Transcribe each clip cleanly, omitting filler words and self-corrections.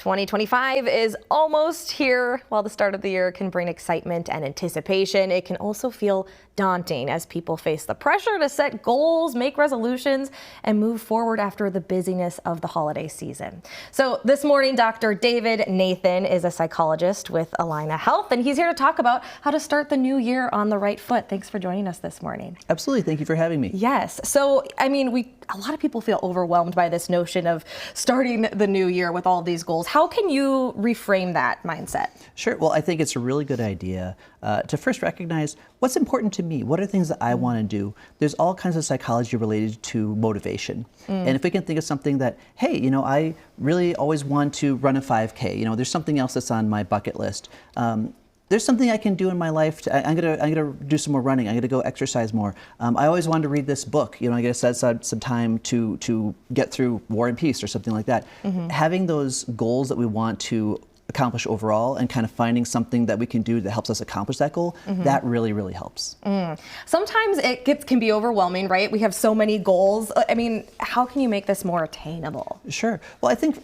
2025 is almost here. While the start of the year can bring excitement and anticipation, it can also feel daunting as people face the pressure to set goals, make resolutions, and move forward after the busyness of the holiday season. So this morning, Dr. David Nathan is a psychologist with Allina Health, and he's here to talk about how to start the new year on the right foot. Thanks for joining us this morning. Absolutely. Thank you for having me. Yes. So, a lot of people feel overwhelmed by this notion of starting the new year with all these goals. How can you reframe that mindset? Sure. Well, I think it's a really good idea to first recognize what's important to me. What are things that I want to do? There's all kinds of psychology related to motivation. And if we can think of something that, hey, I really always want to run a 5K. There's something else that's on my bucket list. There's something I can do in my life. I'm gonna do some more running. I'm gonna go exercise more. I always wanted to read this book. I gotta set aside some time to get through War and Peace or something like that. Having those goals that we want to accomplish overall and kind of finding something that we can do that helps us accomplish that goal, that really, really helps. Sometimes it can be overwhelming, right? We have so many goals. How can you make this more attainable? Sure. Well, I think,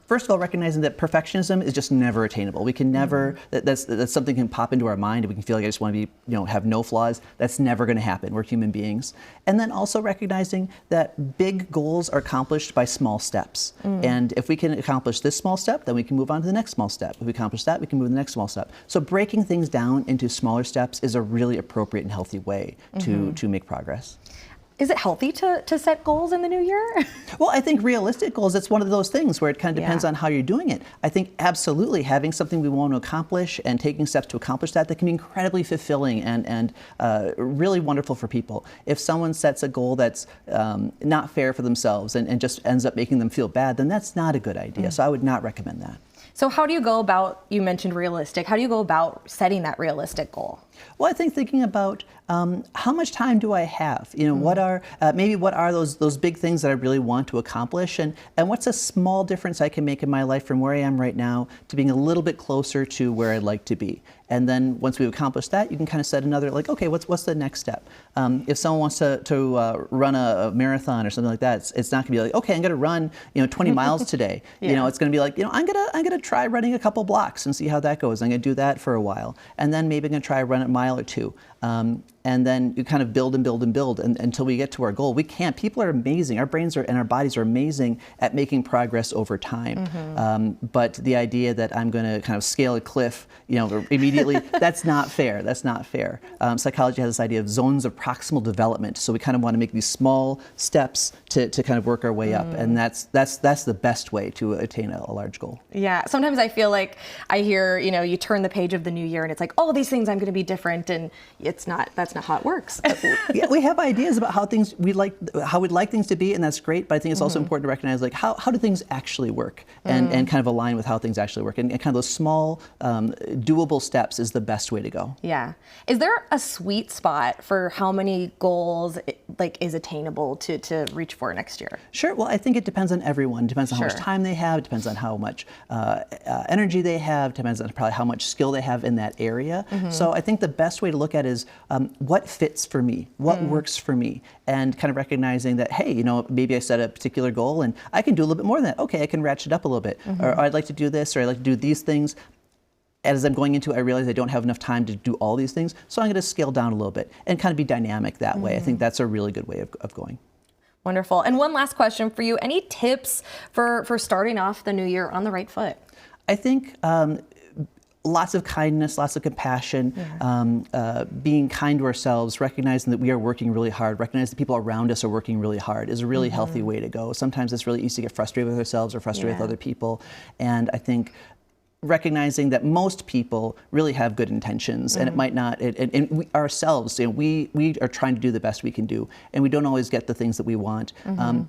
first of all, recognizing that perfectionism is just never attainable. We can never, that's something can pop into our mind and we can feel like I just want to be, have no flaws. That's never going to happen. We're human beings. And then also recognizing that big goals are accomplished by small steps. And if we can accomplish this small step, then we can move on to the next small step. If we accomplish that, we can move to the next small step. So breaking things down into smaller steps is a really appropriate and healthy way to make progress. Is it healthy to set goals in the new year? Well, I think realistic goals, it's one of those things where it kind of depends on how you're doing it. I think absolutely having something we want to accomplish and taking steps to accomplish that can be incredibly fulfilling and really wonderful for people. If someone sets a goal that's not fair for themselves and just ends up making them feel bad, then that's not a good idea. So I would not recommend that. So how do you go about, you mentioned realistic, how do you go about setting that realistic goal? Well, I think thinking about how much time do I have? What are those big things that I really want to accomplish, and what's a small difference I can make in my life from where I am right now to being a little bit closer to where I'd like to be. And then once we've accomplished that, you can kind of set another, okay, what's the next step? If someone wants to run a marathon or something like that, it's not going to be like, okay, I'm going to run 20 miles today. It's going to be like, I'm going to try running a couple blocks and see how that goes. I'm going to do that for a while, and then maybe I'm going to try run a mile or two. And then you kind of build and build and build until we get to our goal. People are amazing. Our brains and our bodies are amazing at making progress over time. But the idea that I'm going to kind of scale a cliff, immediately, that's not fair. That's not fair. Psychology has this idea of zones of proximal development. So we kind of want to make these small steps to kind of work our way up. And that's the best way to attain a large goal. Yeah. Sometimes I feel like I hear, you turn the page of the new year and it's like, all these things I'm going to be different, and that's not how it works. Yeah, we have ideas about how we'd like things to be, and that's great. But I think it's also important to recognize how do things actually work, and kind of align with how things actually work, and kind of those small, doable steps is the best way to go. Yeah. Is there a sweet spot for how many goals is attainable to reach for next year? Sure. Well, I think it depends on everyone. It depends on how much time they have. It depends on how much energy they have. It depends on probably how much skill they have in that area. So I think the best way to look at it is what fits for me, what works for me, and kind of recognizing that, hey, maybe I set a particular goal and I can do a little bit more than that. Okay, I can ratchet up a little bit, or I'd like to do this, or I'd like to do these things. As I'm going into it, I realize I don't have enough time to do all these things, so I'm going to scale down a little bit and kind of be dynamic that way. I think that's a really good way of going. Wonderful. And one last question for you. Any tips for starting off the new year on the right foot? I think lots of kindness, lots of compassion, being kind to ourselves, recognizing that we are working really hard, recognize that people around us are working really hard is a really healthy way to go. Sometimes it's really easy to get frustrated with ourselves or frustrated with other people. And I think recognizing that most people really have good intentions, and it might not, and we ourselves, we are trying to do the best we can do, and we don't always get the things that we want.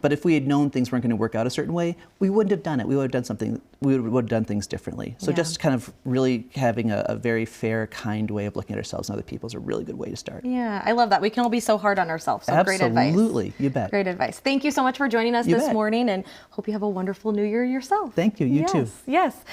But if we had known things weren't going to work out a certain way, we wouldn't have done it. We would have done something, we would have done things differently. So just kind of really having a very fair, kind way of looking at ourselves and other people is a really good way to start. Yeah, I love that. We can all be so hard on ourselves. So Absolutely. Great advice. Absolutely, you bet. Great advice. Thank you so much for joining us this morning, and hope you have a wonderful new year yourself. Thank you, you too. Yes.